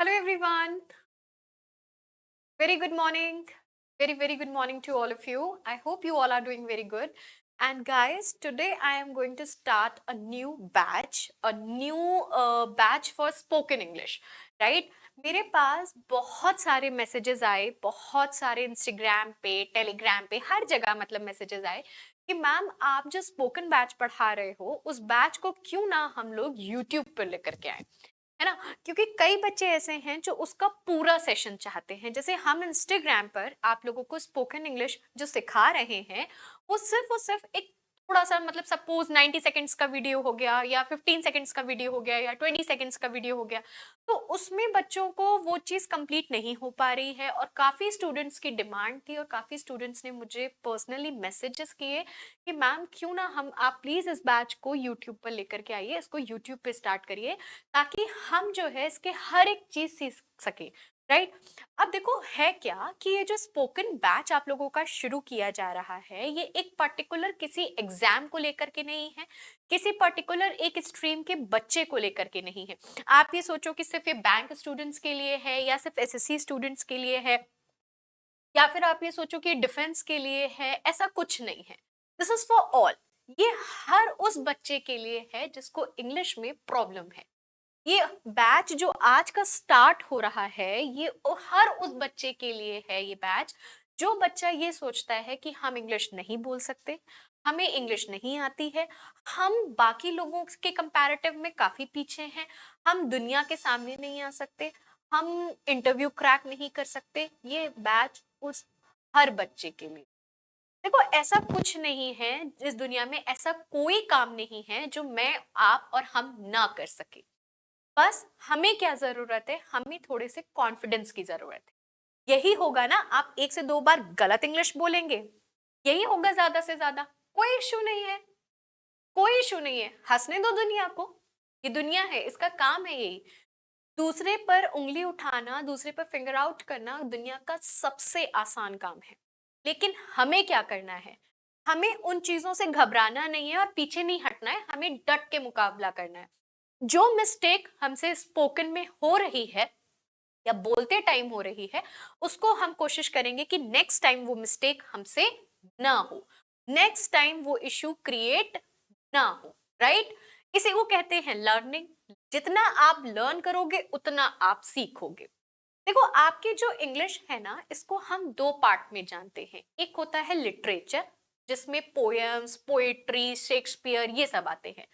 Hello everyone. Very good morning. Very good morning to all of you. I hope you all are doing very good. And guys, today I am going to start a new batch for spoken English, right? मेरे पास बहुत सारे messages आए, बहुत सारे Instagram पे, Telegram पे, हर जगह मतलब मैसेजेस आए कि मैम आप जो स्पोकन बैच पढ़ा रहे हो उस बैच को क्यों ना हम लोग यूट्यूब पर लेकर के आए, है ना? क्योंकि कई बच्चे ऐसे हैं जो उसका पूरा सेशन चाहते हैं। जैसे हम इंस्टाग्राम पर आप लोगों को स्पोकन इंग्लिश जो सिखा रहे हैं वो सिर्फ एक थोड़ा सा मतलब सपोज 90 सेकंड्स का वीडियो हो गया या 15 सेकंड्स का वीडियो हो गया या 20 सेकंड्स का वीडियो हो गया, तो उसमें बच्चों को वो चीज़ कंप्लीट नहीं हो पा रही है। और काफ़ी स्टूडेंट्स की डिमांड थी और काफ़ी स्टूडेंट्स ने मुझे पर्सनली मैसेजेस किए कि मैम क्यों ना हम आप प्लीज़ इस बैच को यूट्यूब पर लेकर के आइए, इसको यूट्यूब पे स्टार्ट करिए ताकि हम जो है इसके हर एक चीज सीख सके, राइट? अब देखो है क्या कि ये जो स्पोकन बैच आप लोगों का शुरू किया जा रहा है ये एक पर्टिकुलर किसी एग्जाम को लेकर के नहीं है, किसी पर्टिकुलर एक स्ट्रीम के बच्चे को लेकर के नहीं है। आप ये सोचो कि सिर्फ ये बैंक स्टूडेंट्स के लिए है या सिर्फ एसएससी स्टूडेंट्स के लिए है या फिर आप ये सोचो कि डिफेंस के लिए है, ऐसा कुछ नहीं है। This is for all. ये हर उस बच्चे के लिए है जिसको इंग्लिश में प्रॉब्लम है। ये बैच जो आज का स्टार्ट हो रहा है हर उस बच्चे के लिए है। ये बैच जो बच्चा ये सोचता है कि हम इंग्लिश नहीं बोल सकते, हमें इंग्लिश नहीं आती है, हम बाकी लोगों के कंपैरेटिव में काफी पीछे हैं, हम दुनिया के सामने नहीं आ सकते, हम इंटरव्यू क्रैक नहीं कर सकते, ये बैच उस हर बच्चे के लिए। देखो ऐसा कुछ नहीं है, इस दुनिया में ऐसा कोई काम नहीं है जो मैं आप और हम ना कर सके। बस हमें क्या जरूरत है, हमें थोड़े से कॉन्फिडेंस की जरूरत है। यही होगा ना, आप एक से दो बार गलत इंग्लिश बोलेंगे, यही होगा ज्यादा से ज्यादा। कोई इशू नहीं है, कोई इशू नहीं है, हंसने दो दुनिया को। ये दुनिया है, इसका काम है यही। दूसरे पर उंगली उठाना, दूसरे पर फिंगर आउट करना दुनिया का सबसे आसान काम है। लेकिन हमें क्या करना है, हमें उन चीजों से घबराना नहीं है और पीछे नहीं हटना है, हमें डट के मुकाबला करना है। जो मिस्टेक हमसे स्पोकन में हो रही है या बोलते टाइम हो रही है उसको हम कोशिश करेंगे कि नेक्स्ट टाइम वो मिस्टेक हमसे ना हो, नेक्स्ट टाइम वो इशू क्रिएट ना हो, राइट? इसी को कहते हैं लर्निंग। जितना आप लर्न करोगे उतना आप सीखोगे। देखो आपकी जो इंग्लिश है ना, इसको हम दो पार्ट में जानते हैं। एक होता है लिटरेचर जिसमें पोएम्स, पोएट्री, शेक्सपियर ये सब आते हैं।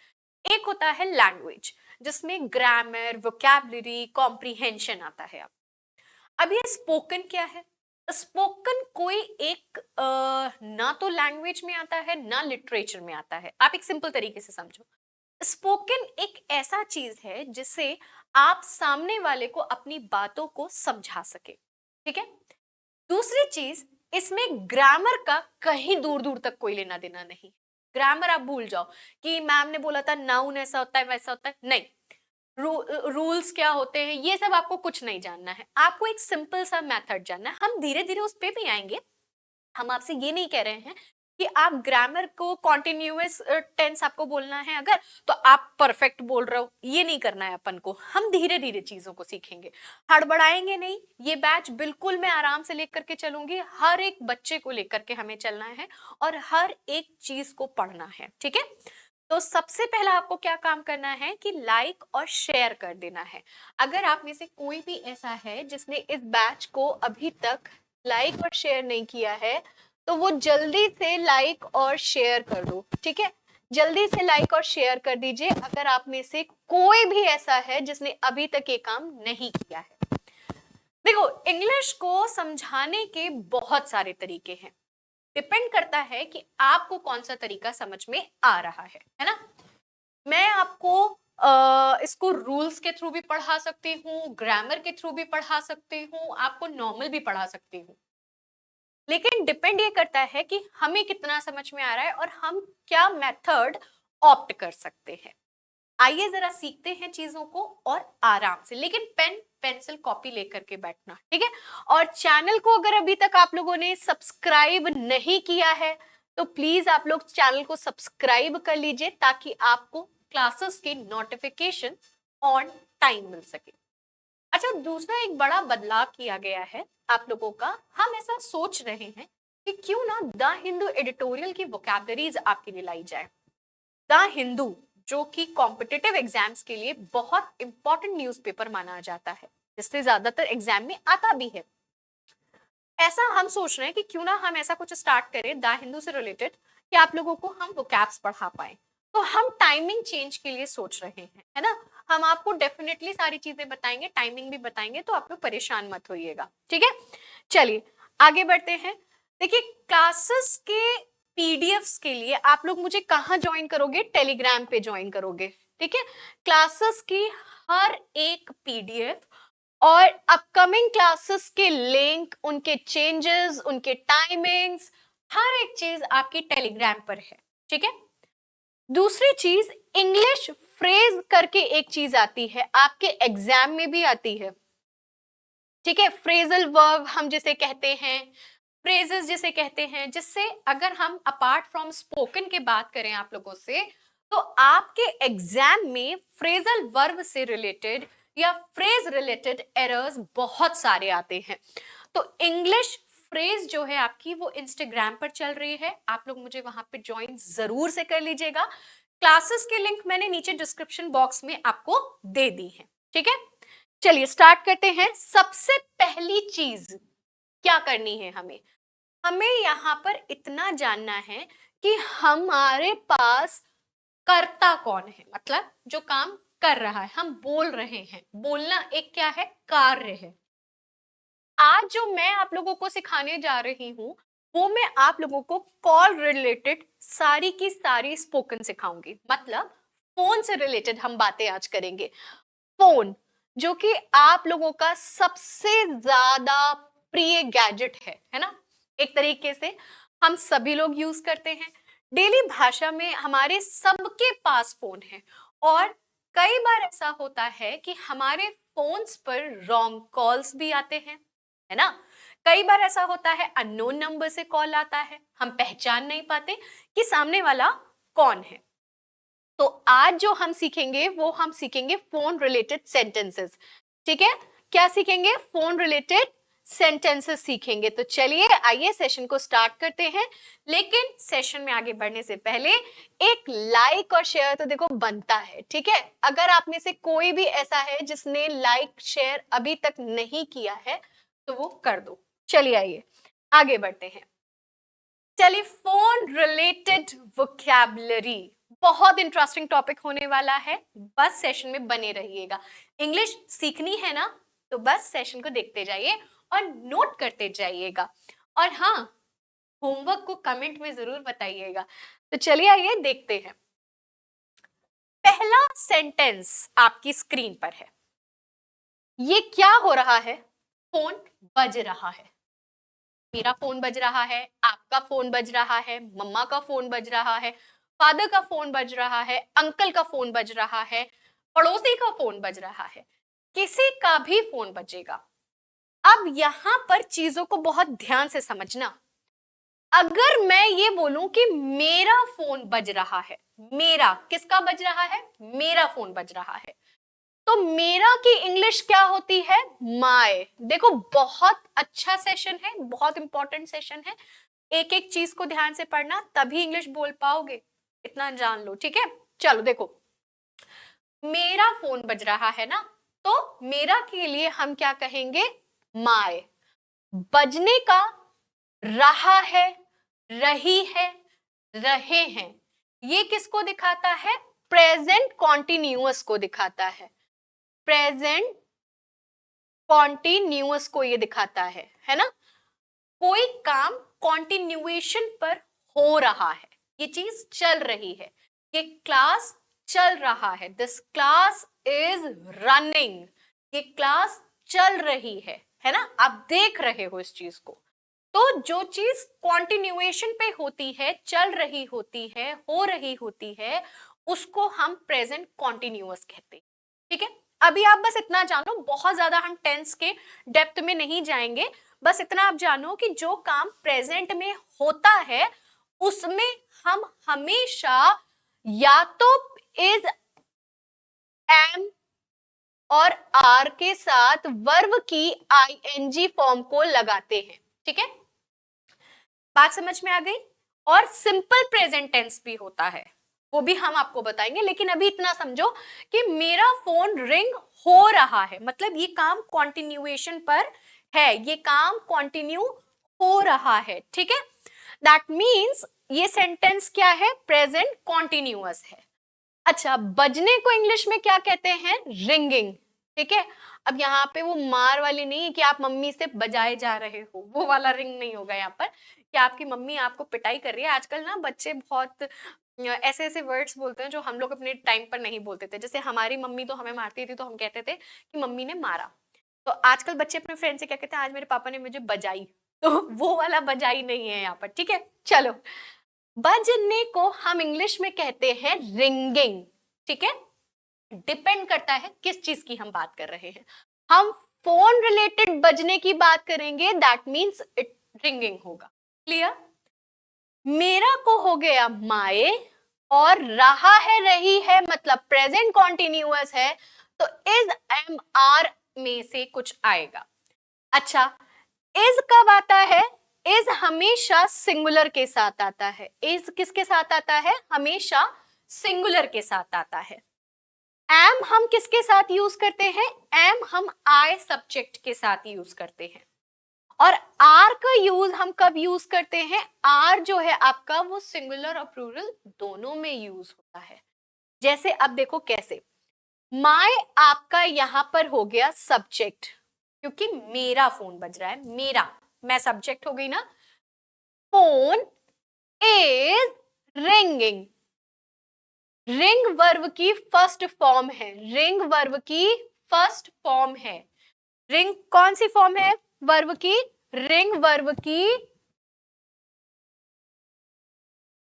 एक होता है लैंग्वेज जिसमें ग्रामर, वोकैबुलरी, कॉम्प्रिहेंशन आता है। अब ये स्पोकन क्या है? स्पोकन कोई एक ना तो लैंग्वेज में आता है ना लिटरेचर में आता है। आप एक सिंपल तरीके से समझो, स्पोकन एक ऐसा चीज है जिससे आप सामने वाले को अपनी बातों को समझा सके, ठीक है? दूसरी चीज, इसमें ग्रामर का कहीं दूर दूर तक कोई लेना देना नहीं। ग्रामर आप भूल जाओ कि मैम ने बोला था नाउन ऐसा होता है वैसा होता है, नहीं। रूल्स क्या होते हैं ये सब आपको कुछ नहीं जानना है, आपको एक सिंपल सा मेथड जानना है। हम धीरे धीरे उस पे भी आएंगे। हम आपसे ये नहीं कह रहे हैं कि आप ग्रामर को कॉन्टिन्यूअस टेंस आपको बोलना है अगर, तो आप परफेक्ट बोल रहे हो, ये नहीं करना है अपन को। हम धीरे धीरे चीजों को सीखेंगे, हड़बड़ाएंगे नहीं। ये बैच बिल्कुल मैं आराम से लेकर के चलूंगी, हर एक बच्चे को लेकर के हमें चलना है और हर एक चीज को पढ़ना है, ठीक है? तो सबसे पहला आपको क्या काम करना है कि लाइक और शेयर कर देना है। अगर आप में से कोई भी ऐसा है जिसने इस बैच को अभी तक लाइक और शेयर नहीं किया है तो वो जल्दी से लाइक और शेयर कर दो, ठीक है? जल्दी से लाइक और शेयर कर दीजिए अगर आप में से कोई भी ऐसा है जिसने अभी तक ये काम नहीं किया है। देखो इंग्लिश को समझाने के बहुत सारे तरीके हैं, डिपेंड करता है कि आपको कौन सा तरीका समझ में आ रहा है ना? मैं आपको इसको रूल्स के थ्रू भी पढ़ा सकती हूँ, ग्रामर के थ्रू भी पढ़ा सकती हूँ, आपको नॉर्मल भी पढ़ा सकती हूँ। लेकिन डिपेंड ये करता है कि हमें कितना समझ में आ रहा है और हम क्या मेथड ऑप्ट कर सकते हैं। आइए जरा सीखते हैं चीजों को और आराम से, लेकिन पेन पेंसिल कॉपी लेकर के बैठना, ठीक है? और चैनल को अगर अभी तक आप लोगों ने सब्सक्राइब नहीं किया है तो प्लीज आप लोग चैनल को सब्सक्राइब कर लीजिए ताकि आपको क्लासेस की नोटिफिकेशन ऑन टाइम मिल सके। अच्छा, दूसरा एक बड़ा बदलाव किया गया है आप लोगों का। हम ऐसा सोच रहे हैं कि क्यों ना द हिंदू एडिटोरियल की वोकैबुलरीज आपके लिए लाई जाए। द हिंदू जो कि कॉम्पिटिटिव एग्जाम्स के लिए बहुत इंपॉर्टेंट न्यूज़पेपर माना जाता है, जिससे ज्यादातर एग्जाम में आता भी है। ऐसा हम सोच रहे हैं कि क्यों ना हम ऐसा कुछ स्टार्ट करें द हिंदू से रिलेटेड कि आप लोगों को हम वोकैब्स पढ़ा पाए। तो हम टाइमिंग चेंज के लिए सोच रहे हैं, है ना। हम आपको डेफिनेटली सारी चीजें बताएंगे, टाइमिंग भी बताएंगे, तो आप लोग परेशान मत होइएगा, ठीक है। चलिए आगे बढ़ते हैं। देखिए, क्लासेस के पीडीएफ्स के लिए आप लोग मुझे कहाँ ज्वाइन करोगे? टेलीग्राम पे ज्वाइन करोगे, ठीक है। क्लासेस की हर एक पीडीएफ और अपकमिंग क्लासेस के लिंक, उनके चेंजेस, उनके टाइमिंग्स, हर एक चीज आपकी टेलीग्राम पर है, ठीक है। दूसरी चीज, इंग्लिश फ्रेज करके एक चीज आती है, आपके एग्जाम में भी आती है, ठीक है। फ्रेजल वर्ब हम जिसे कहते हैं, फ्रेजेस जिसे कहते हैं, जिससे अगर हम अपार्ट फ्रॉम स्पोकन की बात करें आप लोगों से, तो आपके एग्जाम में फ्रेजल वर्ब से रिलेटेड या फ्रेज रिलेटेड एरर्स बहुत सारे आते हैं। तो इंग्लिश फ्रेज जो है आपकी, वो इंस्टाग्राम पर चल रही है, आप लोग मुझे वहां पे ज्वाइन जरूर से कर लीजिएगा। क्लासेस के लिंक मैंने नीचे डिस्क्रिप्शन बॉक्स में आपको दे दी है, ठीक है। चलिए स्टार्ट करते हैं। सबसे पहली चीज क्या करनी है हमें? हमें यहाँ पर इतना जानना है कि हमारे पास कर्ता कौन है, मतलब जो काम कर रहा है, हम बोल रहे हैं। बोलना एक क्या है? कार्य है। आज जो मैं आप लोगों को सिखाने जा रही हूँ, वो मैं आप लोगों को कॉल रिलेटेड सारी की सारी स्पोकन सिखाऊंगी। मतलब फोन से रिलेटेड हम बातें आज करेंगे। फोन जो कि आप लोगों का सबसे ज्यादा प्रिय गैजेट है ना। एक तरीके से हम सभी लोग यूज करते हैं डेली भाषा में, हमारे सबके पास फोन है। और कई बार ऐसा होता है कि हमारे फोन्स पर रॉन्ग कॉल्स भी आते हैं, है ना। कई बार ऐसा होता है अननोन नंबर से कॉल आता है, हम पहचान नहीं पाते कि सामने वाला कौन है। तो आज जो हम सीखेंगे वो हम सीखेंगे फोन रिलेटेड सेंटेंसेस, ठीक है। क्या सीखेंगे? फोन रिलेटेड सेंटेंसेस सीखेंगे। तो चलिए आइए सेशन को स्टार्ट करते हैं। लेकिन सेशन में आगे बढ़ने से पहले एक लाइक और शेयर तो देखो बनता है, ठीक है। अगर आप में से कोई भी ऐसा है जिसने लाइक शेयर अभी तक नहीं किया है तो वो कर दो। चलिए आइए आगे बढ़ते हैं। टेलीफोन रिलेटेड वोकैबुलरी बहुत इंटरेस्टिंग टॉपिक होने वाला है, बस सेशन में बने रहिएगा। इंग्लिश सीखनी है ना, तो बस सेशन को देखते जाइए और नोट करते जाइएगा। और हाँ, होमवर्क को कमेंट में जरूर बताइएगा। तो चलिए आइए देखते हैं। पहला सेंटेंस आपकी स्क्रीन पर है। ये क्या हो रहा है? फोन बज रहा है। मेरा फोन बज रहा है, आपका फोन बज रहा है, मम्मा का फोन बज रहा है, फादर का फोन बज रहा है, अंकल का फोन बज रहा है, पड़ोसी का फोन बज रहा है, किसी का भी फोन बजेगा। अब यहां पर चीजों को बहुत ध्यान से समझना। अगर मैं ये बोलूं कि मेरा फोन बज रहा है, मेरा किसका बज रहा है? मेरा फोन बज रहा है। तो मेरा की इंग्लिश क्या होती है? माय। देखो बहुत अच्छा सेशन है, बहुत इंपॉर्टेंट सेशन है। एक एक चीज को ध्यान से पढ़ना, तभी इंग्लिश बोल पाओगे, इतना जान लो, ठीक है। चलो देखो, मेरा फोन बज रहा है ना, तो मेरा के लिए हम क्या कहेंगे? माय। बजने का रहा है, रही है, रहे हैं, ये किसको दिखाता है? प्रेजेंट कॉन्टिन्यूअस को दिखाता है। प्रेजेंट कॉन्टिन्यूअस को ये दिखाता है ना। कोई काम कॉन्टिन्यूएशन पर हो रहा है, ये चीज चल रही है, ये क्लास चल रहा है, दिस क्लास इज रनिंग, ये क्लास चल रही है ना। आप देख रहे हो इस चीज को। तो जो चीज कॉन्टिन्यूएशन पे होती है, चल रही होती है, हो रही होती है, उसको हम प्रेजेंट कॉन्टिन्यूअस कहते हैं, ठीक है। अभी आप बस इतना जानो, बहुत ज्यादा हम टेंस के डेप्थ में नहीं जाएंगे। बस इतना आप जानो कि जो काम प्रेजेंट में होता है उसमें हम हमेशा या तो इज, एम और आर के साथ वर्ब की आईएनजी फॉर्म को लगाते हैं। ठीक है, बात समझ में आ गई। और सिंपल प्रेजेंट टेंस भी होता है, वो भी हम आपको बताएंगे, लेकिन अभी इतना समझो कि मेरा फोन रिंग हो रहा है, मतलब ये काम कॉन्टिन्यूएशन पर है, ये काम कॉन्टिन्यू हो रहा है। ठीक है, दैट मीन्स ये सेंटेंस क्या है, प्रेजेंट कॉन्टिन्यूअस है। अच्छा, बजने को इंग्लिश में क्या कहते हैं, रिंगिंग। ठीक है, अब यहाँ पे वो मार वाली नहीं है कि आप मम्मी से बजाए जा रहे हो, वो वाला रिंग नहीं होगा यहाँ पर कि आपकी मम्मी आपको पिटाई कर रही है। आजकल ना बच्चे बहुत ऐसे ऐसे वर्ड्स बोलते हैं जो हम लोग अपने टाइम पर नहीं बोलते थे। जैसे हमारी मम्मी तो हमें मारती थी तो हम कहते थे कि मम्मी ने मारा। तो आजकल बच्चे अपने फ्रेंड से क्या कहते हैं, आज मेरे पापा ने मुझे बजाई। तो वो वाला बजाई नहीं है यहाँ पर। ठीक है, चलो, बजने को हम इंग्लिश में कहते हैं रिंगिंग। ठीक है, डिपेंड करता है किस चीज की हम बात कर रहे हैं। हम फोन रिलेटेड बजने की बात करेंगे, दैट मींस इट रिंगिंग होगा। क्लियर। मेरा को हो गया माए, और रहा है रही है मतलब प्रेजेंट कॉन्टिन्यूअस है, तो इज एम आर में से कुछ आएगा। अच्छा, इज कब आता है, इज हमेशा सिंगुलर के साथ आता है। इज किसके साथ आता है, हमेशा सिंगुलर के साथ आता है। एम हम किसके साथ यूज करते हैं, एम हम आई सब्जेक्ट के साथ यूज करते हैं। और आर का यूज हम कब यूज करते हैं, आर जो है आपका वो सिंगुलर और प्लूरल दोनों में यूज होता है। जैसे अब देखो कैसे, माय आपका यहां पर हो गया सब्जेक्ट, क्योंकि मेरा फोन बज रहा है, मेरा, मैं सब्जेक्ट हो गई ना। Phone is ringing, ring verb की फर्स्ट फॉर्म है, रिंग वर्ब की फर्स्ट फॉर्म है। रिंग कौन सी फॉर्म है वर्ब की, रिंग वर्ब की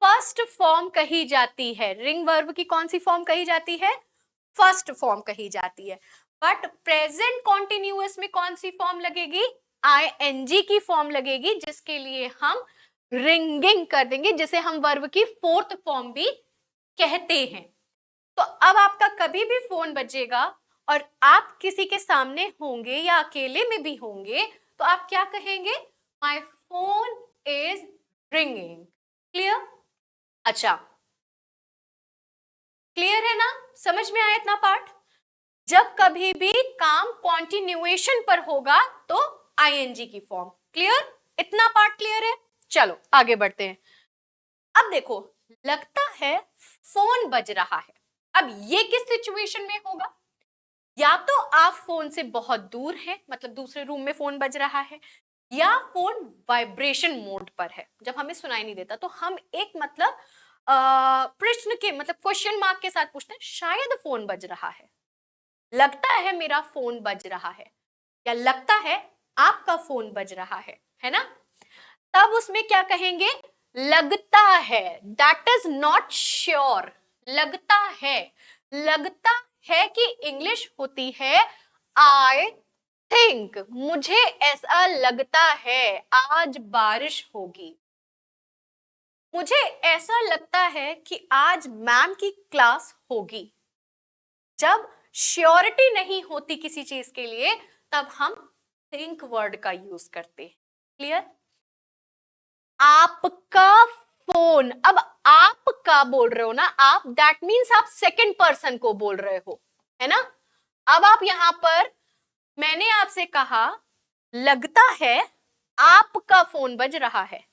फर्स्ट फॉर्म कही जाती है। रिंग वर्ब की कौन सी फॉर्म कही जाती है, फर्स्ट फॉर्म कही जाती है। बट प्रेजेंट कॉन्टिन्यूअस में कौन सी फॉर्म लगेगी, आईएनजी की फॉर्म लगेगी, जिसके लिए हम रिंगिंग कर देंगे, जिसे हम वर्ब की फोर्थ फॉर्म भी कहते हैं। तो अब आपका कभी भी फोन बजेगा और आप किसी के सामने होंगे या अकेले में भी होंगे, तो आप क्या कहेंगे, my phone is ringing. Clear. अच्छा, क्लियर है ना, समझ में आया इतना पार्ट। जब कभी भी काम कॉन्टिन्यूएशन पर होगा तो आईएनजी की फॉर्म। क्लियर, इतना पार्ट क्लियर है। चलो आगे बढ़ते हैं। अब देखो, लगता है फोन बज रहा है। अब ये किस सिचुएशन में होगा, या तो आप फोन से बहुत दूर हैं, मतलब दूसरे रूम में फोन बज रहा है, या फोन वाइब्रेशन मोड पर है, जब हमें सुनाई नहीं देता तो हम एक मतलब प्रश्न के मतलब क्वेश्चन मार्क के साथ पूछते हैं, शायद फोन बज रहा है, लगता है मेरा फोन बज रहा है, या लगता है आपका फोन बज रहा है ना। तब उसमें क्या कहेंगे, लगता है, दैट इज नॉट श्योर। लगता है, लगता है कि इंग्लिश होती है आई थिंक, मुझे ऐसा लगता है आज बारिश होगी, मुझे ऐसा लगता है कि आज मैम की क्लास होगी। जब श्योरिटी नहीं होती किसी चीज के लिए, तब हम थिंक वर्ड का यूज करते हैं। क्लियर। आपका फोन, अब आपका बोल रहे हो ना आप, दैट मीन्स आप सेकंड पर्सन को बोल रहे हो, है ना। अब आप यहां पर, मैंने आपसे कहा लगता है आपका फोन बज रहा है,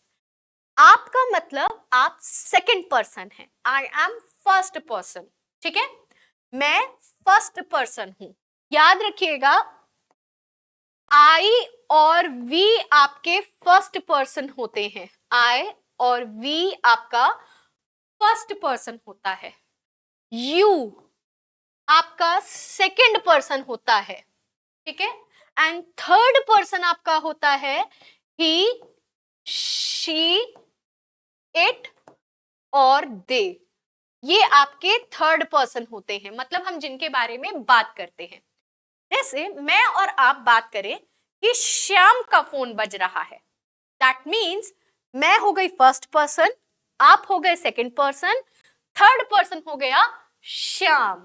आपका मतलब आप सेकंड पर्सन है, आई एम फर्स्ट पर्सन। ठीक है, मैं फर्स्ट पर्सन हूं। याद रखिएगा, आई और वी आपके फर्स्ट पर्सन होते हैं, आई और वी आपका फर्स्ट पर्सन होता है, यू आपका सेकंड पर्सन होता है। ठीक है, एंड थर्ड पर्सन आपका होता है ही, शी, इट और दे। ये आपके थर्ड पर्सन होते हैं, मतलब हम जिनके बारे में बात करते हैं। जैसे मैं और आप बात करें कि श्याम का फोन बज रहा है, दैट मीन्स मैं हो गई फर्स्ट पर्सन, आप हो गए सेकंड पर्सन, थर्ड पर्सन हो गया श्याम।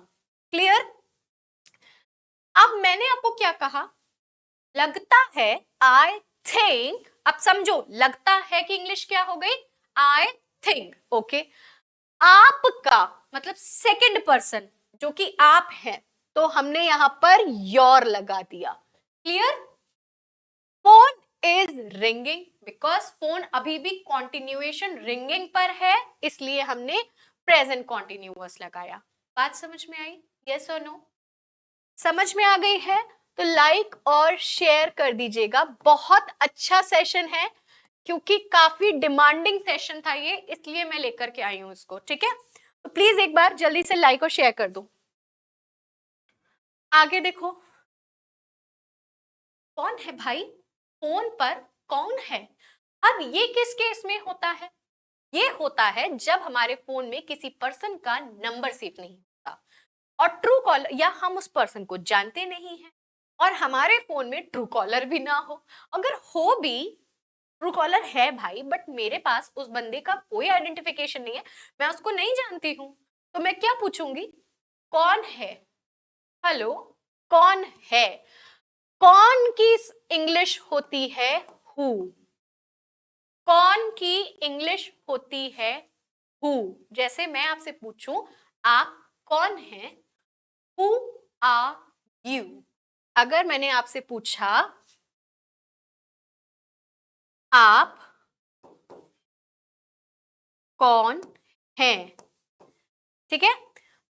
क्लियर। अब मैंने आपको क्या कहा, लगता है, आई थिंक। अब समझो, लगता है कि इंग्लिश क्या हो गई, आई थिंक। ओके, आपका मतलब सेकंड पर्सन जो कि आप हैं, तो हमने यहां पर योर लगा दिया। Clear? Phone is ringing, because phone अभी भी कॉन्टिन्यूएशन रिंगिंग पर है, इसलिए हमने प्रेजेंट कॉन्टिन्यूअस लगाया। बात समझ में आई? यस और नो? समझ में आ गई है? तो लाइक और शेयर कर दीजिएगा। बहुत अच्छा सेशन है, क्योंकि काफी डिमांडिंग सेशन था ये, इसलिए मैं लेकर के आई हूं इसको। ठीक है, तो प्लीज एक बार जल्दी से लाइक और शेयर कर दो। आगे देखो, कौन है भाई फोन पर, कौन है? अब ये किस केस में होता है? ये होता है जब हमारे फोन में किसी पर्सन का नंबर सेव नहीं होता, और ट्रू कॉलर, या हम उस पर्सन को जानते नहीं हैं, और हमारे फोन में ट्रू कॉलर भी ना हो। अगर हो भी, ट्रू कॉलर है भाई, बट मेरे पास उस बंदे का कोई आइडेंटिफिकेशन नहीं है, मैं उसको नहीं जानती हूं, तो मैं क्या पूछूंगी, कौन है? हेलो, कौन है? कौन की इंग्लिश होती है हु। कौन की इंग्लिश होती है हु। जैसे मैं आपसे पूछूं, आप कौन हैं, हु आर यू। अगर मैंने आपसे पूछा, आप कौन हैं, ठीक है,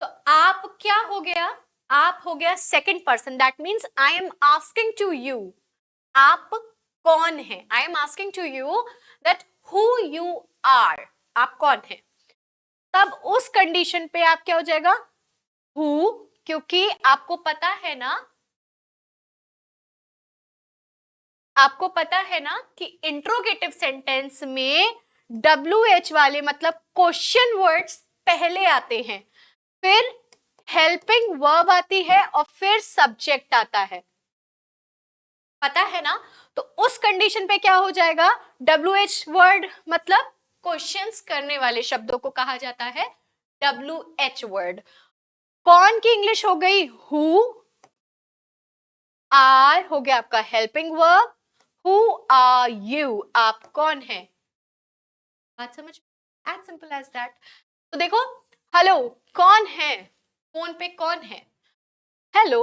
तो आप क्या हो गया, आप हो गया second person, that means I am asking to you, आप कौन है, I am asking to you that who you are, आप कौन है। तब उस कंडीशन पे आप क्या हो जाएगा, हु, क्योंकि आपको पता है ना, आपको पता है ना कि इंट्रोगेटिव सेंटेंस में WH वाले मतलब क्वेश्चन वर्ड्स पहले आते हैं, फिर हेल्पिंग वर्ब आती है, और फिर सब्जेक्ट आता है, पता है ना। तो उस कंडीशन पे क्या हो जाएगा, WH वर्ड मतलब क्वेश्चंस करने वाले शब्दों को कहा जाता है WH वर्ड। कौन की इंग्लिश हो गई हु, आर हो गया आपका helping verb, who are you, आप कौन है। बात समझ, एज सिंपल एज दैट। तो देखो, हेलो कौन है, फोन पे कौन है, hello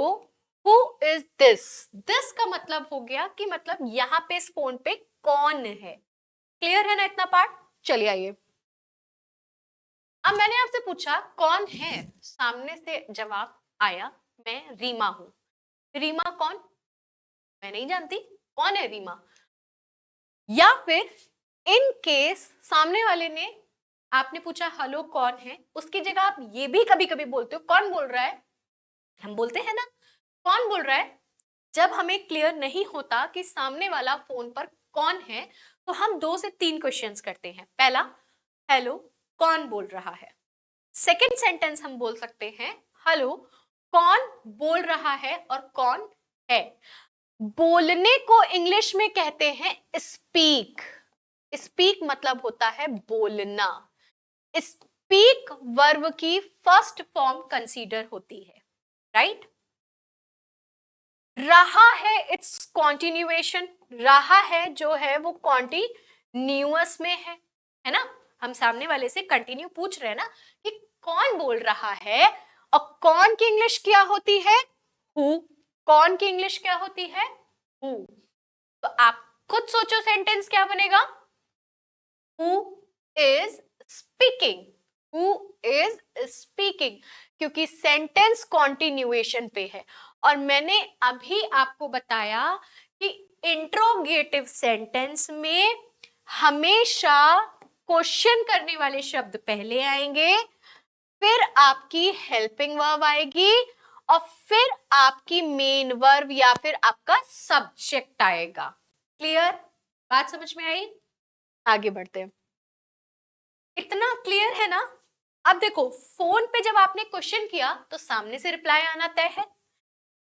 who is this. This का मतलब हो गया कि मतलब यहां पे इस फोन पे कौन है। क्लियर है ना इतना पार्ट? चलिए आइए, अब मैंने आपसे पूछा कौन है, सामने से जवाब आया मैं रीमा हूं। रीमा कौन, मैं नहीं जानती, कौन है रीमा। या फिर इन केस सामने वाले ने, आपने पूछा हेलो कौन है, उसकी जगह आप ये भी कभी कभी बोलते हो कौन बोल रहा है, हम बोलते हैं ना कौन बोल रहा है। जब हमें क्लियर नहीं होता कि सामने वाला फोन पर कौन है, तो हम 2 से 3 क्वेश्चंस करते हैं। पहला, हेलो कौन बोल रहा है। सेकंड सेंटेंस हम बोल सकते हैं, हेलो कौन बोल रहा है और कौन है। बोलने को इंग्लिश में कहते हैं स्पीक। स्पीक मतलब होता है बोलना। स्पीक वर्ब की फर्स्ट फॉर्म कंसीडर होती है, राइट। रहा है इट्स कॉन्टिन्यूएशन, रहा है जो है वो कॉन्टिन्यूअस में है ना। हम सामने वाले से कंटिन्यू पूछ रहे हैं ना कि कौन बोल रहा है, और कौन की इंग्लिश क्या होती है हु। कौन की इंग्लिश क्या होती है हु। तो आप खुद सोचो सेंटेंस क्या बनेगा, who is speaking, who is speaking, क्योंकि सेंटेंस कॉन्टिन्यूएशन पे है। और मैंने अभी आपको बताया कि इंट्रोगेटिव सेंटेंस में हमेशा क्वेश्चन करने वाले शब्द पहले आएंगे, फिर आपकी हेल्पिंग वर्ब आएगी, और फिर आपकी मेन वर्ब या फिर आपका सब्जेक्ट आएगा। क्लियर? बात समझ में आई? आगे बढ़ते हैं। इतना क्लियर है ना? अब देखो, फोन पे जब आपने क्वेश्चन किया तो सामने से रिप्लाई आना तय है।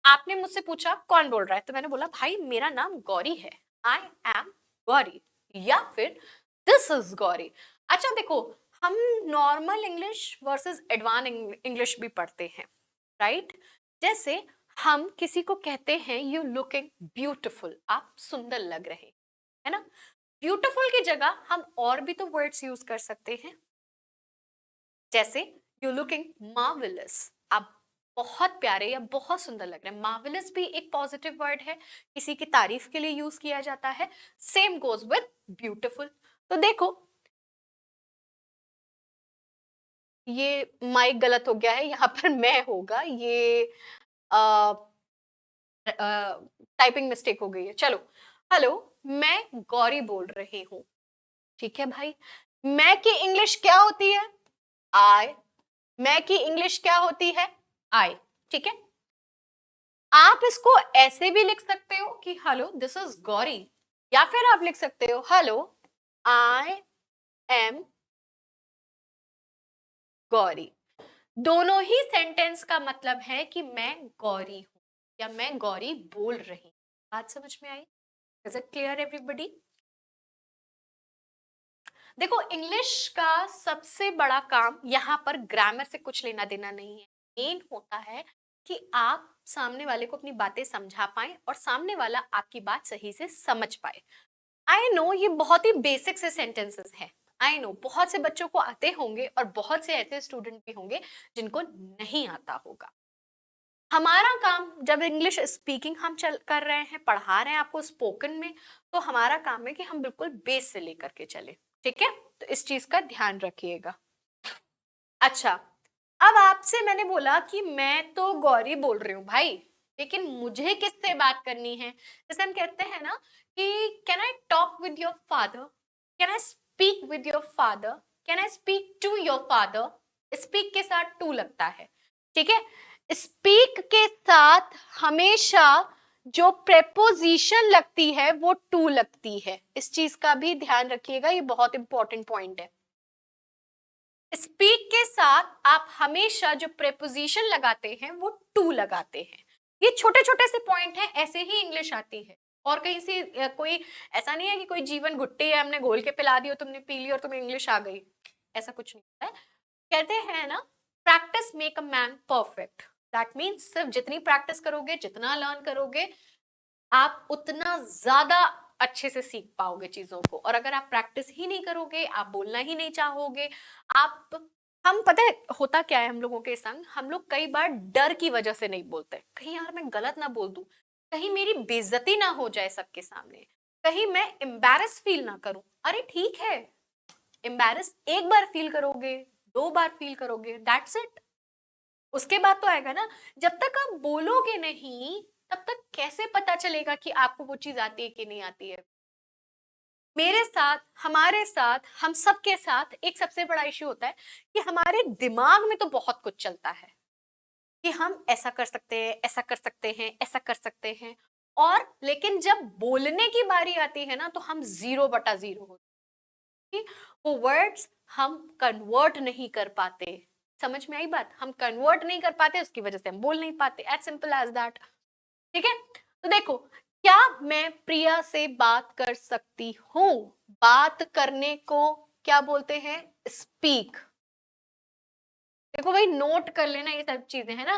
आपने मुझसे पूछा कौन बोल रहा है, तो मैंने बोला भाई मेरा नाम गौरी है, आई एम गौरी, या फिर दिस इज गौरी। अच्छा देखो, हम normal English versus advance English भी पढ़ते हैं, राइट। जैसे हम किसी को कहते हैं यू लुकिंग ब्यूटिफुल, आप सुंदर लग रहे, है ना। ब्यूटिफुल की जगह हम और भी तो वर्ड्स यूज कर सकते हैं, जैसे यू लुकिंग मार्वेलस, आप बहुत प्यारे या बहुत सुंदर लग रहे हैं। मार्वेलस भी एक पॉजिटिव वर्ड है, किसी की तारीफ के लिए यूज किया जाता है। Same goes with beautiful. तो देखो ये माइक गलत हो गया है, यहाँ पर मैं होगा, ये टाइपिंग मिस्टेक हो गई है। चलो, हेलो, मैं गौरी बोल रही हूँ। ठीक है भाई, मैं की इंग्लिश क्या होती है? आई। मैं की इंग्लिश क्या होती है? आई। ठीक है, आप इसको ऐसे भी लिख सकते हो कि हेलो दिस इज गौरी, या फिर आप लिख सकते हो हेलो आई एम गौरी। दोनों ही सेंटेंस का मतलब है कि मैं गौरी हूं या मैं गौरी बोल रही हूं। बात समझ में आई? Is it clear everybody? देखो, इंग्लिश का सबसे बड़ा काम यहाँ पर ग्रामर से कुछ लेना देना नहीं है। मेन होता है कि आप सामने वाले को अपनी बातें समझा पाए और सामने वाला आपकी बात सही से समझ पाए। आई नो ये बहुत ही बेसिक से सेंटेंसेस हैं। आई नो बहुत से बच्चों को आते होंगे और बहुत से ऐसे स्टूडेंट भी होंगे जिनको नहीं आता होगा। हमारा काम जब इंग्लिश स्पीकिंग हम चल कर रहे हैं, पढ़ा रहे हैं आपको स्पोकन में, तो हमारा काम है कि हम बिल्कुल बेस से लेकर के चले। ठीक है, तो इस चीज का ध्यान रखिएगा। अच्छा, अब आपसे मैंने बोला कि मैं तो गौरी बोल रही हूँ भाई, लेकिन मुझे किससे बात करनी है? जैसे हम कहते हैं ना कि can I talk with your father, can I speak with your father, can I speak to your father. Speak के साथ टू लगता है। ठीक है, स्पीक के साथ हमेशा जो प्रेपोजिशन लगती है वो टू लगती है। इस चीज का भी ध्यान रखिएगा, ये बहुत इंपॉर्टेंट पॉइंट है। स्पीक के साथ आप हमेशा जो प्रेपोजिशन लगाते हैं वो टू लगाते हैं। ये छोटे छोटे से पॉइंट हैं, ऐसे ही इंग्लिश आती है। और कहीं से कोई ऐसा नहीं है कि कोई जीवन घुट्टी है, हमने घोल के पिला दी और तुमने पी ली और तुम्हें इंग्लिश आ गई, ऐसा कुछ नहीं है। कहते हैं ना, practice make a man perfect. That means सिर्फ जितनी प्रैक्टिस करोगे, जितना लर्न करोगे, आप उतना ज्यादा अच्छे से सीख पाओगे चीजों को। और अगर आप प्रैक्टिस ही नहीं करोगे, आप बोलना ही नहीं चाहोगे, आप हम पता है होता क्या है हम लोगों के संग, हम लोग कई बार डर की वजह से नहीं बोलते, कहीं यार मैं गलत ना बोल दूं, कहीं मेरी बेइज्जती ना हो जाए सबके सामने, कहीं मैं एम्बैरस फील ना करूं। अरे ठीक है, एम्बैरस एक बार फील करोगे, दो बार फील करोगे, दैट्स इट। उसके बाद तो आएगा ना। जब तक आप बोलोगे नहीं, तब तक कैसे पता चलेगा कि आपको वो चीज आती है कि नहीं आती है? मेरे साथ, हमारे साथ, हम सबके साथ एक सबसे बड़ा इश्यू होता है कि हमारे दिमाग में तो बहुत कुछ चलता है कि हम ऐसा कर सकते हैं, ऐसा कर सकते हैं, ऐसा कर सकते हैं, और लेकिन जब बोलने की बारी आती है ना, तो हम 0/0 होते हैं। वो वर्ड्स हम कन्वर्ट नहीं कर पाते। समझ में आई बात? हम कन्वर्ट नहीं कर पाते, उसकी वजह से हम बोल नहीं पाते। As simple as that. ठीक है, तो देखो, क्या मैं प्रिया से बात कर सकती हूँ? बात करने को क्या बोलते हैं? स्पीक। देखो भाई, नोट कर लेना ये सब चीजें, है ना।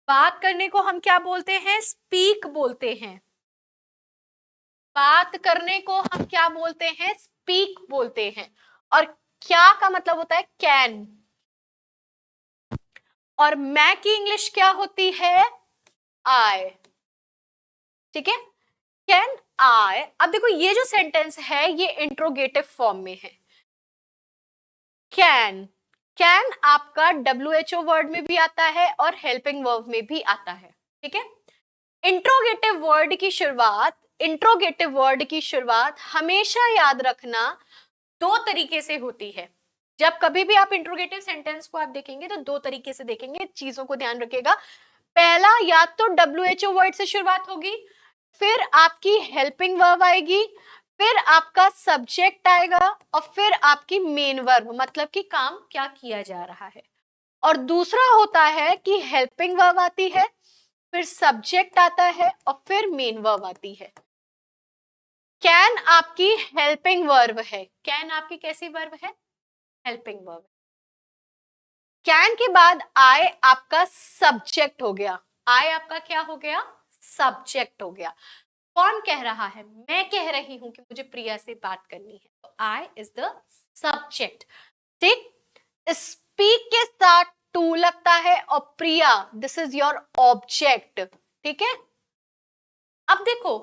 बात करने को हम क्या बोलते हैं? स्पीक बोलते हैं। बात करने को हम क्या बोलते हैं? स्पीक बोलते हैं। और क्या का मतलब होता है? कैन। और मैं की इंग्लिश क्या होती है? आई। ठीक है, कैन आई। अब देखो, ये जो सेंटेंस है ये इंट्रोगेटिव फॉर्म में है। कैन, कैन आपका WHO वर्ड में भी आता है और हेल्पिंग वर्ब में भी आता है। ठीक है, इंट्रोगेटिव वर्ड की शुरुआत हमेशा याद रखना दो तरीके से होती है। जब कभी भी आप इंट्रोगेटिव सेंटेंस को आप देखेंगे तो दो तरीके से देखेंगे, चीजों को ध्यान रखिएगा। पहला, या तो WHO वर्ड से शुरुआत होगी, फिर आपकी हेल्पिंग वर्ब आएगी, फिर आपका सब्जेक्ट आएगा, और फिर आपकी मेन वर्ब, मतलब कि काम क्या किया जा रहा है। और दूसरा होता है कि हेल्पिंग वर्ब आती है, फिर सब्जेक्ट आता है, और फिर मेन वर्ब आती है। कैन आपकी हेल्पिंग वर्ब है। कैन आपकी कैसी वर्ब है? Helping verb. कैन के बाद आई आपका सब्जेक्ट हो गया। आई आपका क्या हो गया, सब्जेक्ट हो गया। कौन कह रहा है, मैं कह रही हूं कि मुझे प्रिया से बात करनी है, तो आई इज द सब्जेक्ट। ठीक, स्पीक के साथ टू लगता है और प्रिया दिस इज योर ऑब्जेक्ट। ठीक है, अब देखो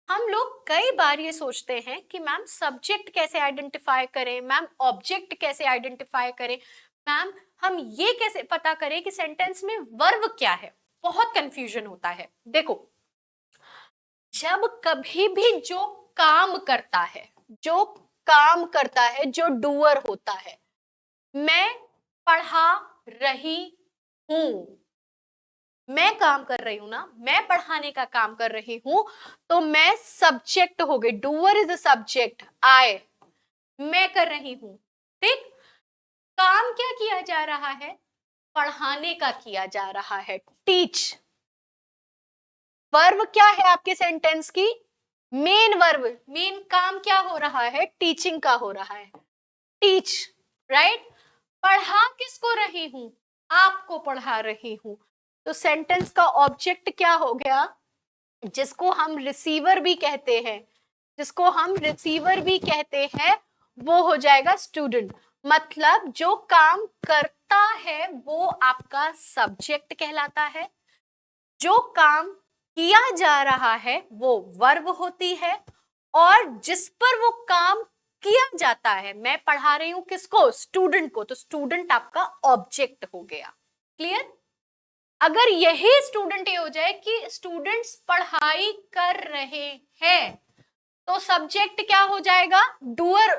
हम लोग कई बार ये सोचते हैं कि मैम सब्जेक्ट कैसे आइडेंटिफाई करें, मैम ऑब्जेक्ट कैसे आइडेंटिफाई करें, मैम हम ये कैसे पता करें कि सेंटेंस में वर्ब क्या है। बहुत कंफ्यूजन होता है। देखो, जब कभी भी जो काम करता है, जो काम करता है, जो डूअर होता है, मैं पढ़ा रही हूं, मैं काम कर रही हूं ना, मैं पढ़ाने का काम कर रही हूं, तो मैं सब्जेक्ट हो गई, डूअर इज अ सब्जेक्ट, आई मैं कर रही हूं। ठीक, काम क्या किया जा रहा है, पढ़ाने का किया जा रहा है, टीच। वर्ब क्या है आपके सेंटेंस की, मेन वर्ब, मेन काम क्या हो रहा है, टीचिंग का हो रहा है, टीच, राइट। पढ़ा किसको रही हूं, आपको पढ़ा रही हूं, तो सेंटेंस का ऑब्जेक्ट क्या हो गया, जिसको हम रिसीवर भी कहते हैं, जिसको हम रिसीवर भी कहते हैं, वो हो जाएगा स्टूडेंट। मतलब जो काम करता है वो आपका सब्जेक्ट कहलाता है, जो काम किया जा रहा है वो वर्ब होती है, और जिस पर वो काम किया जाता है, मैं पढ़ा रही हूं किसको, स्टूडेंट को, तो स्टूडेंट आपका ऑब्जेक्ट हो गया। क्लियर। अगर यही स्टूडेंट ये हो जाए कि स्टूडेंट्स पढ़ाई कर रहे हैं, तो सब्जेक्ट क्या हो जाएगा, डूअर।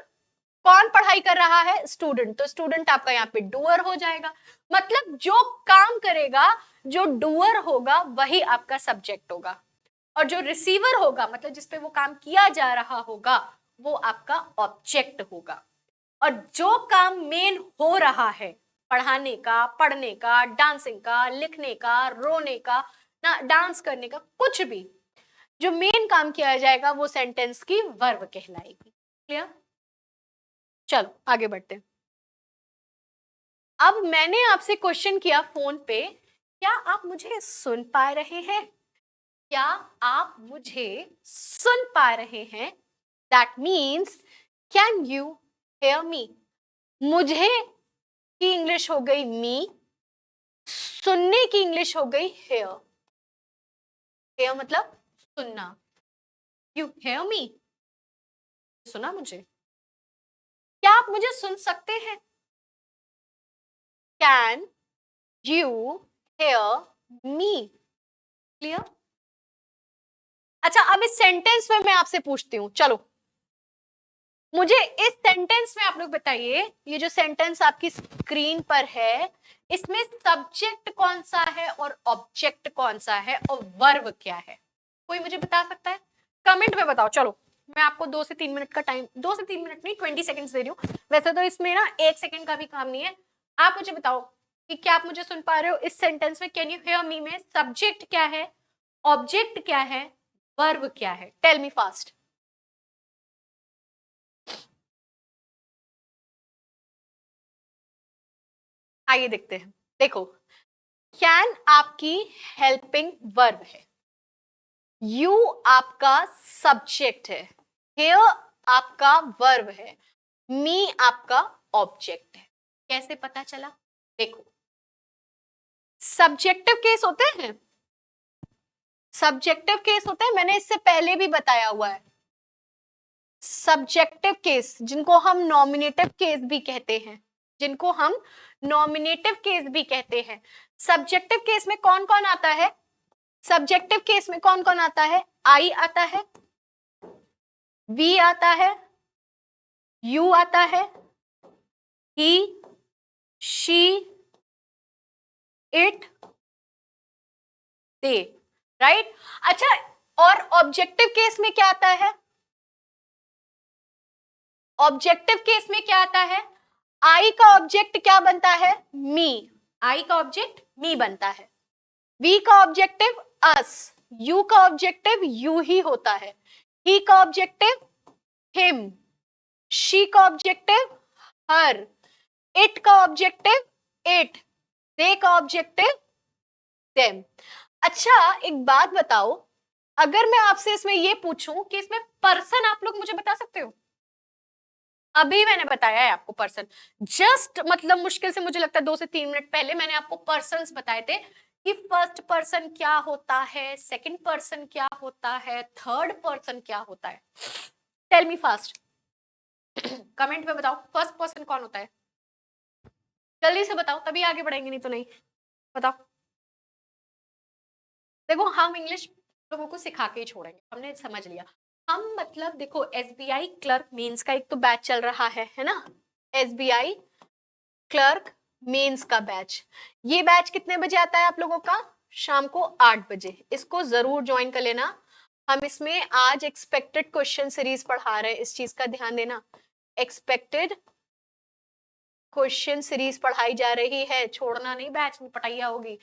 कौन पढ़ाई कर रहा है, स्टूडेंट, तो स्टूडेंट आपका यहाँ पे डूअर हो जाएगा। मतलब जो काम करेगा, जो डूअर होगा वही आपका सब्जेक्ट होगा, और जो रिसीवर होगा, मतलब जिसपे वो काम किया जा रहा होगा, वो आपका ऑब्जेक्ट होगा। और जो काम मेन हो रहा है, पढ़ाने का, पढ़ने का, डांसिंग का, लिखने का, रोने का, ना डांस करने का, कुछ भी जो मेन काम किया जाएगा वो सेंटेंस की वर्ब कहलाएगी। क्लियर। चलो आगे बढ़ते हैं। अब मैंने आपसे क्वेश्चन किया फोन पे, क्या आप मुझे सुन पा रहे हैं, क्या आप मुझे सुन पा रहे हैं, that means can you hear me. मुझे की इंग्लिश हो गई मी, सुनने की इंग्लिश हो गई हेयर। हेयर मतलब सुनना, यू हेयर मी, सुना मुझे, क्या आप मुझे सुन सकते हैं, can you hear me. Clear. अच्छा, अब इस सेंटेंस में मैं आपसे पूछती हूं, चलो मुझे इस सेंटेंस में आप लोग बताइए, ये जो सेंटेंस आपकी स्क्रीन पर है, इसमें सब्जेक्ट कौन सा है और ऑब्जेक्ट कौन सा है और वर्ब क्या है, कोई मुझे बता सकता है, कमेंट में बताओ। चलो मैं आपको 2 से 3 मिनट का टाइम, 2 से 3 मिनट नहीं 20 सेकेंड्स दे रही हूँ, वैसे तो इसमें ना 1 सेकेंड का भी काम नहीं है। आप मुझे बताओ कि क्या आप मुझे सुन पा रहे हो, इस सेंटेंस में कैन यू हियर मी में सब्जेक्ट क्या है, ऑब्जेक्ट क्या है, वर्ब क्या है, टेल मी फास्ट। आइए देखते हैं। देखो, कैन आपकी हेल्पिंग वर्ब है, यू आपका सब्जेक्ट है, हेयर आपका वर्ब है, मी आपका ऑब्जेक्ट है। कैसे पता चला, देखो सब्जेक्टिव केस होते हैं, सब्जेक्टिव केस होते हैं, मैंने इससे पहले भी बताया हुआ है। सब्जेक्टिव केस जिनको हम नॉमिनेटिव केस भी कहते हैं, जिनको हम नॉमिनेटिव केस भी कहते हैं। सब्जेक्टिव केस में कौन कौन आता है, सब्जेक्टिव केस में कौन कौन आता है, आई आता है, वी आता है, यू आता है, ही, शी, इट, दे, राइट। अच्छा, और ऑब्जेक्टिव केस में क्या आता है, ऑब्जेक्टिव केस में क्या आता है, आई का ऑब्जेक्ट क्या बनता है, मी, आई का ऑब्जेक्ट मी बनता है, वी का ऑब्जेक्टिव अस, यू का ऑब्जेक्टिव यू ही होता है, ही का ऑब्जेक्टिव हिम, शी का ऑब्जेक्टिव हर, इट का ऑब्जेक्टिव इट, दे का ऑब्जेक्टिव them। अच्छा एक बात बताओ, अगर मैं आपसे इसमें ये पूछूं कि इसमें पर्सन आप लोग मुझे बता सकते हो? अभी मैंने बताया है आपको पर्सन, जस्ट मतलब मुश्किल से मुझे लगता है 2 से 3 मिनट पहले मैंने आपको पर्सन्स बताए थे कि फर्स्ट पर्सन क्या होता है, सेकंड पर्सन क्या होता है, थर्ड पर्सन क्या होता है। टेल मी फास्ट, कमेंट में बताओ फर्स्ट पर्सन कौन होता है, जल्दी से बताओ तभी आगे बढ़ेंगे, नहीं तो नहीं। बताओ। देखो हम इंग्लिश लोगों को सिखा के ही छोड़ेंगे, हमने समझ लिया। हम मतलब देखो एसबीआई क्लर्क मेंस का एक तो बैच चल रहा है ना, एसबीआई क्लर्क मेंस का बैच। ये बैच कितने बजे आता है आप लोगों का? शाम को 8 बजे। इसको जरूर ज्वाइन कर लेना। हम इसमें आज एक्सपेक्टेड क्वेश्चन सीरीज पढ़ा रहे हैं, इस चीज का ध्यान देना। एक्सपेक्टेड क्वेश्चन सीरीज पढ़ाई जा रही है, छोड़ना नहीं, बैच में पढ़ाइया होगी।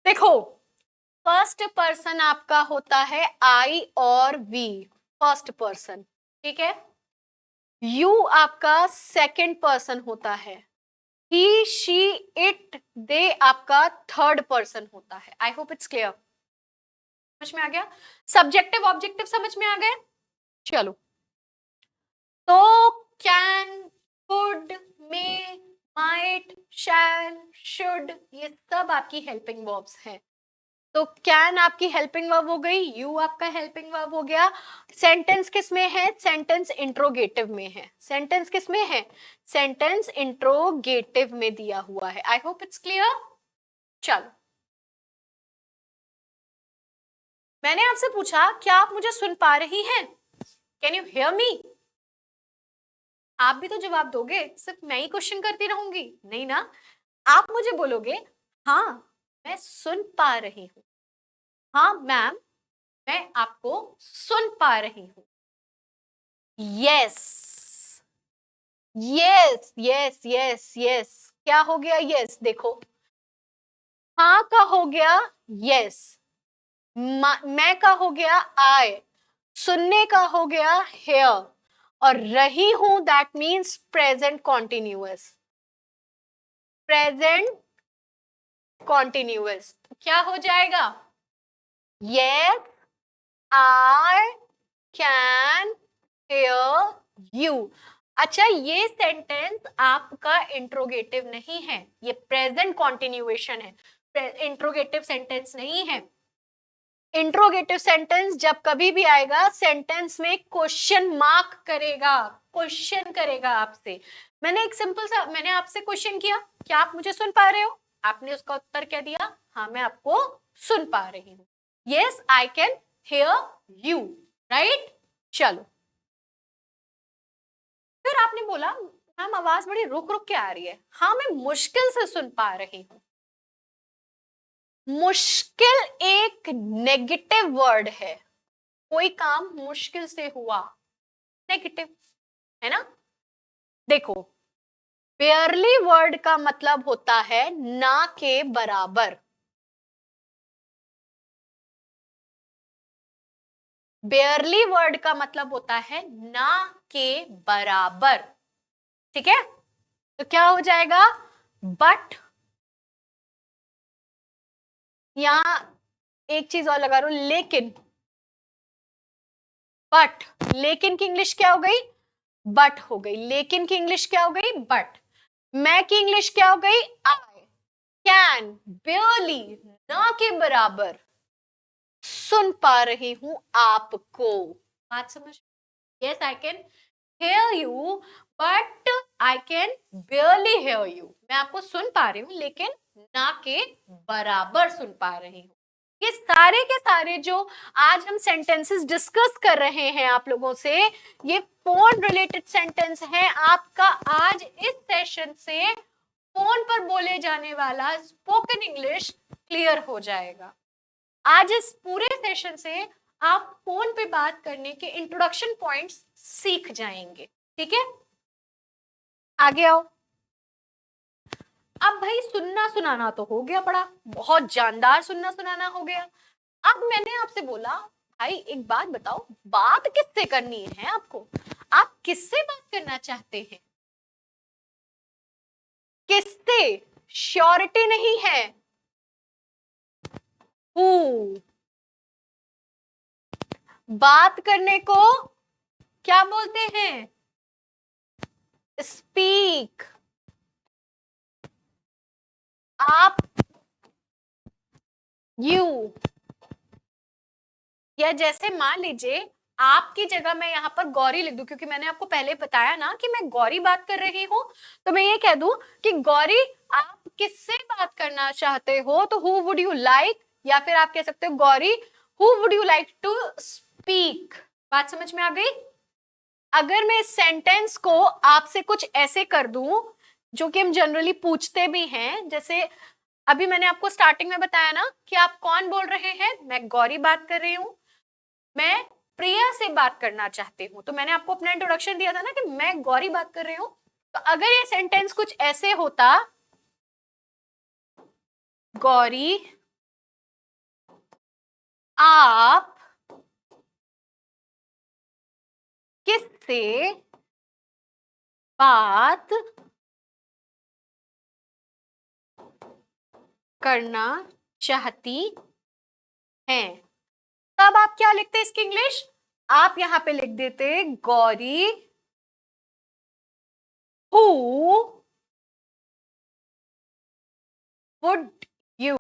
देखो फर्स्ट पर्सन आपका होता है आई और वी, फर्स्ट पर्सन, ठीक है। यू आपका सेकंड पर्सन होता है, ही शी इट दे आपका थर्ड पर्सन होता है। आई होप इट्स क्लियर, समझ में आ गया? सब्जेक्टिव ऑब्जेक्टिव समझ में आ गए? चलो, तो can, could, may, might, shall, should, ये सब आपकी हेल्पिंग वर्ब्स हैं। तो कैन आपकी हेल्पिंग वर्ब हो गई, यू आपका हेल्पिंग वर्ब हो गया। सेंटेंस किस में है? सेंटेंस इंट्रोगेटिव में है। सेंटेंस किस में है? सेंटेंस इंट्रोगेटिव में दिया हुआ है। I hope it's clear. चलो, मैंने आपसे पूछा क्या आप मुझे सुन पा रही हैं? Can you hear me? आप भी तो जवाब दोगे, सिर्फ मैं ही क्वेश्चन करती रहूंगी? नहीं ना, आप मुझे बोलोगे हाँ मैं सुन पा रही हूँ, हाँ मैम मैं आपको सुन पा रही हूँ। Yes yes yes yes yes, क्या हो गया? यस, देखो हाँ का हो गया यस, मैं का हो गया आई, सुनने का हो गया हेयर, और रही हूं that means present continuous, present continuous. क्या हो जाएगा? Yes I can hear you. अच्छा ये सेंटेंस आपका इंट्रोगेटिव नहीं है, ये प्रेजेंट कॉन्टिन्यूएशन है, इंट्रोगेटिव सेंटेंस नहीं है। इंट्रोगेटिव सेंटेंस जब कभी भी आएगा, सेंटेंस में क्वेश्चन मार्क करेगा, क्वेश्चन करेगा आपसे। मैंने एक सिंपल सा, मैंने आपसे क्वेश्चन किया, क्या आप मुझे सुन पा रहे हो? आपने उसका उत्तर क्या दिया? हाँ मैं आपको सुन पा रही हूँ, yes I can hear you, right. चलो, फिर आपने बोला मैम आवाज बड़ी रुक रुक के आ रही है। हाँ मैं मुश्किल से सुन पा रही हूँ। मुश्किल एक नेगेटिव वर्ड है, कोई काम मुश्किल से हुआ, नेगेटिव है ना। देखो बेयरली वर्ड का मतलब होता है ना के बराबर, बेयरली वर्ड का मतलब होता है ना के बराबर, ठीक है। तो क्या हो जाएगा? बट, यहां एक चीज और लगा रहा हूं, लेकिन, बट, लेकिन की इंग्लिश क्या हो गई? बट हो गई। लेकिन की इंग्लिश क्या हो गई? बट। मैं की इंग्लिश क्या हो गई? आई कैन बेयरली, ना के बराबर सुन पा रही हूं आपको। बात समझ? Yes I can hear you but I can barely hear you. मैं आपको सुन पा रही हूं लेकिन ना के बराबर सुन पा रही हूं। ये सारे के सारे जो आज हम सेंटेंसेस डिस्कस कर रहे हैं आप लोगों से, ये फोन रिलेटेड सेंटेंस है। आपका आज इस सेशन से फोन पर बोले जाने वाला स्पोकन इंग्लिश क्लियर हो जाएगा। आज इस पूरे सेशन से आप फोन पे बात करने के इंट्रोडक्शन पॉइंट्स सीख जाएंगे, ठीक है। आगे आओ। अब भाई सुनना सुनाना तो हो गया, बड़ा बहुत जानदार सुनना सुनाना हो गया। अब मैंने आपसे बोला भाई एक बात बताओ, बात किससे करनी है आपको? आप किससे बात करना चाहते हैं? किससे? श्योरिटी नहीं है, बात करने को क्या बोलते हैं? स्पीक। आप, यू, या जैसे मान लीजिए आपकी जगह मैं यहाँ पर गौरी लिख दूं, क्योंकि मैंने आपको पहले बताया ना कि मैं गौरी बात कर रही हूँ, तो मैं ये कह दूं कि गौरी आप किससे बात करना चाहते हो, तो हु वुड यू लाइक, या फिर आप कह सकते हो Gauri who would you like to speak. बात समझ में आ गई? अगर मैं इस सेंटेंस को आपसे कुछ ऐसे कर दूं जो कि हम जनरली पूछते भी हैं, जैसे अभी मैंने आपको स्टार्टिंग में बताया ना कि आप कौन बोल रहे हैं, मैं गौरी बात कर रही हूं, मैं प्रिया से बात करना चाहती हूँ, तो मैंने आपको अपना इंट्रोडक्शन दिया था ना कि मैं गौरी बात कर रही हूँ। तो अगर ये सेंटेंस कुछ ऐसे होता, गौरी आप किससे बात करना चाहती हैं, तब आप क्या लिखते इसकी इंग्लिश? आप यहां पे लिख देते Gauri who would you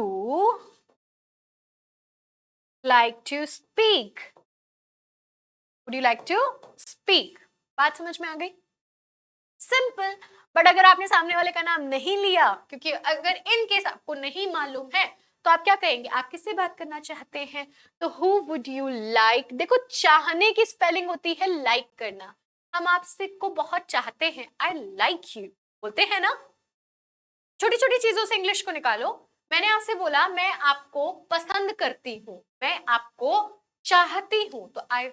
like to speak, would you like to speak. बात समझ में आ गई? सिंपल। बट अगर आपने सामने वाले का नाम नहीं लिया, क्योंकि अगर इन केस आपको नहीं मालूम है, तो आप क्या कहेंगे? आप किससे बात करना चाहते हैं, तो हु वुड यू लाइक। देखो, चाहने की स्पेलिंग होती है लाइक करना। हम आपसे को बहुत चाहते हैं, आई लाइक यू बोलते हैं ना। छोटी छोटी चीजों से इंग्लिश को निकालो। मैंने आपसे बोला मैं आपको पसंद करती हूं, मैं आपको चाहती हूं, तो I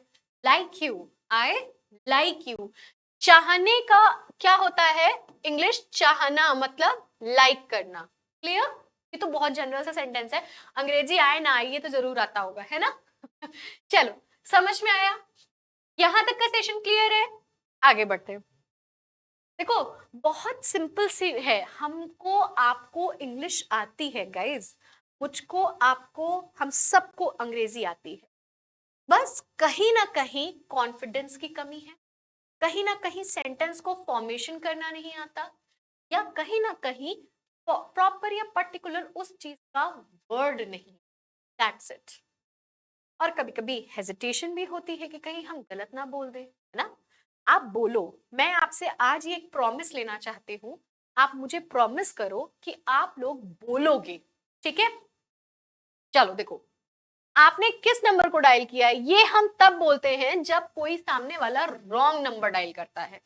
like you, I like you. चाहने का क्या होता है इंग्लिश? चाहना मतलब लाइक करना। क्लियर? ये तो बहुत जनरल सा सेंटेंस है, अंग्रेजी आए ना आए ये तो जरूर आता होगा, है ना? चलो, समझ में आया? यहां तक का सेशन क्लियर है? आगे बढ़ते हैं। देखो, बहुत सिंपल सी है, हमको आपको इंग्लिश आती है गाइज, मुझको आपको हम सबको अंग्रेजी आती है, बस कहीं ना कहीं कॉन्फिडेंस की कमी है, कहीं ना कहीं सेंटेंस को फॉर्मेशन करना नहीं आता, या कहीं ना कहीं प्रॉपर या पर्टिकुलर उस चीज का वर्ड नहीं। That's it. और कभी कभी हेजिटेशन भी होती है कि कहीं हम गलत ना बोल दें, है ना? आप बोलो। मैं आपसे आज ये एक प्रॉमिस लेना चाहती हूँ, आप मुझे प्रॉमिस करो कि आप लोग बोलोगे, ठीक है? चलो देखो, आपने किस नंबर को डायल किया है, ये हम तब बोलते हैं जब कोई सामने वाला रॉन्ग नंबर डायल करता है।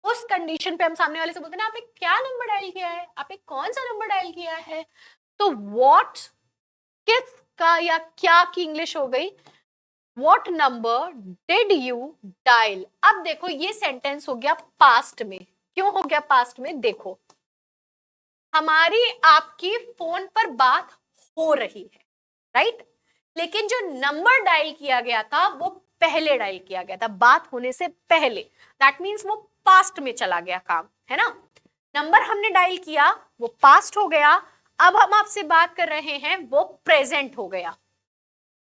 उस कंडीशन पे हम सामने वाले से बोलते हैं ना, आपने क्या नंबर डायल किया है, आपने कौन सा नंबर डायल किया है। तो व्हाट, किस का या क्या की इंग्लिश हो गई, what number did you dial. अब देखो, ये सेंटेंस हो गया पास्ट में। क्यों हो गया पास्ट में? देखो, हमारी आपकी फोन पर बात हो रही है, राइट? लेकिन जो नंबर डायल किया गया था वो पहले डायल किया गया था, बात होने से पहले। दैट मीन्स वो पास्ट में चला गया काम, है ना? नंबर हमने डायल किया, वो पास्ट हो गया। अब हम आपसे बात कर रहे हैं, वो प्रेजेंट हो गया।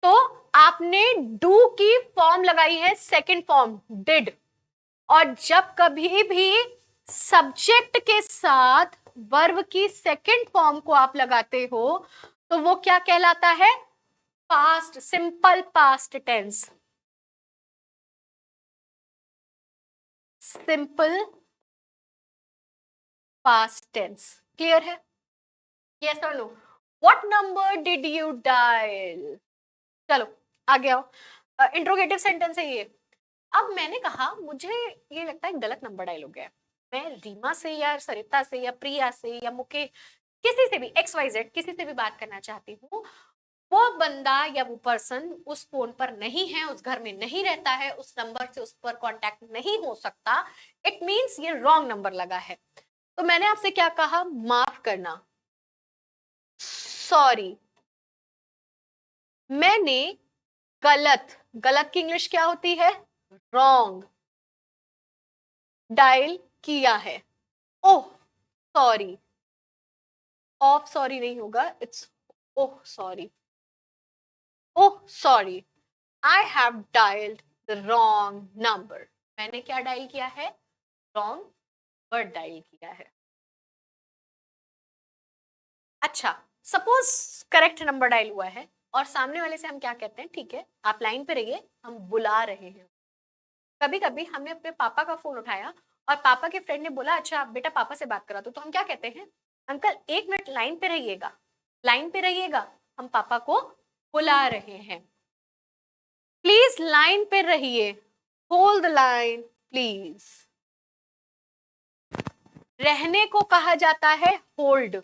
तो आपने डू की फॉर्म लगाई है, सेकंड फॉर्म डिड। और जब कभी भी सब्जेक्ट के साथ वर्ब की सेकंड फॉर्म को आप लगाते हो, तो वो क्या कहलाता है? Past, simple past tense. Simple past tense. Clear है? यस और no? What number did you dial? चलो आगे आओ। इंट्रोगेटिव सेंटेंस है ये। अब मैंने कहा मुझे ये लगता है गलत नंबर डायल हो गया है, मैं रीमा से या सरिता से या प्रिया से या मुके किसी से भी XYZ किसी से भी बात करना चाहती हूँ, वो बंदा या वो पर्सन उस फोन पर नहीं है, उस घर में नहीं रहता है, उस नंबर से उस पर कांटेक्ट नहीं हो सकता। इट मींस ये रॉन्ग नंबर लगा है। तो मैंने आपसे क्या कहा? माफ करना, सॉरी, मैंने गलत, गलत की इंग्लिश क्या होती है? रॉन्ग डायल किया है। ओह सॉरी, ऑफ सॉरी नहीं होगा, it's oh sorry. Oh sorry, I have dialled the wrong number. मैंने क्या डायल किया है? रॉन्ग वर्ड डायल किया है। अच्छा, सपोज करेक्ट नंबर डायल हुआ है और सामने वाले से हम क्या कहते हैं, ठीक है आप लाइन पे रहिए, हम बुला रहे हैं। कभी कभी हमने अपने पापा का फोन उठाया और पापा के फ्रेंड ने बोला अच्छा आप बेटा पापा से बात करा दो, तो हम क्या कहते हैं, अंकल एक मिनट लाइन पे रहिएगा, लाइन पे रहिएगा, हम पापा को बुला रहे हैं। प्लीज लाइन पे रहिए, होल्ड द लाइन प्लीज। रहने को कहा जाता है होल्ड,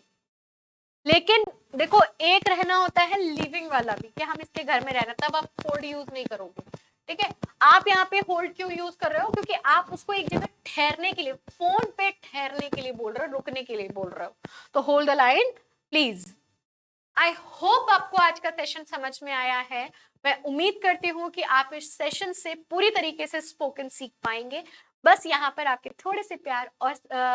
लेकिन देखो एक रहना होता है लिविंग वाला भी, कि हम इसके घर में रहना, तब आप होल्ड यूज नहीं करोगे। ठीक है, आप यहाँ पे होल्ड क्यों यूज कर रहे हो, क्योंकि आप उसको एक जगह ठहरने के लिए, फोन पे ठहरने के लिए बोल रहे हो, रुकने के लिए बोल रहे हो, तो hold the line please. I hope आपको आज का सेशन समझ में आया है। मैं उम्मीद करती हूँ कि आप इस सेशन से पूरी तरीके से स्पोकन सीख पाएंगे। बस यहाँ पर आपके थोड़े से प्यार और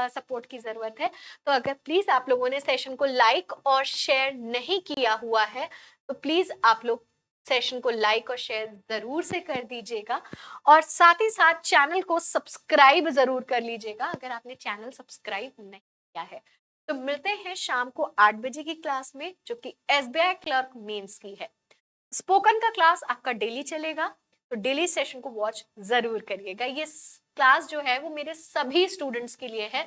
सपोर्ट की जरूरत है। तो अगर प्लीज आप लोगों ने सेशन को लाइक और शेयर नहीं किया हुआ है तो प्लीज आप लोग सेशन को लाइक और शेयर जरूर से कर दीजिएगा, और साथ ही साथ चैनल को सब्सक्राइब जरूर कर लीजिएगा अगर आपने चैनल सब्सक्राइब नहीं किया है। तो मिलते हैं शाम को 8 बजे की क्लास में, जो कि एसबीआई क्लर्क मेंस की है। स्पोकन का क्लास आपका डेली चलेगा, तो डेली सेशन को वॉच जरूर करिएगा। ये क्लास जो है वो मेरे सभी स्टूडेंट्स के लिए है।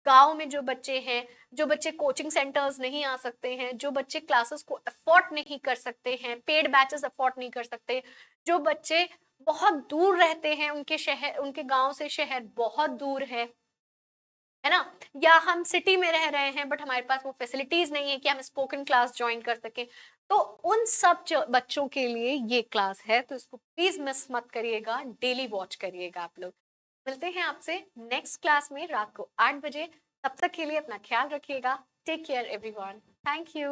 गांव में जो बच्चे हैं, जो बच्चे कोचिंग सेंटर्स नहीं आ सकते हैं, जो बच्चे क्लासेस को अफोर्ड नहीं कर सकते हैं, पेड बैचेस अफोर्ड नहीं कर सकते, जो बच्चे बहुत दूर रहते हैं, उनके शहर, उनके गांव से शहर बहुत दूर है ना, या हम सिटी में रह रहे हैं बट हमारे पास वो फैसिलिटीज नहीं है कि हम स्पोकन क्लास ज्वाइन कर सकें, तो उन सब बच्चों के लिए ये क्लास है। तो इसको प्लीज मिस मत करिएगा, डेली वॉच करिएगा आप लोग। मिलते हैं आपसे नेक्स्ट क्लास में रात को 8 बजे। तब तक के लिए अपना ख्याल रखिएगा। Take care everyone, thank you.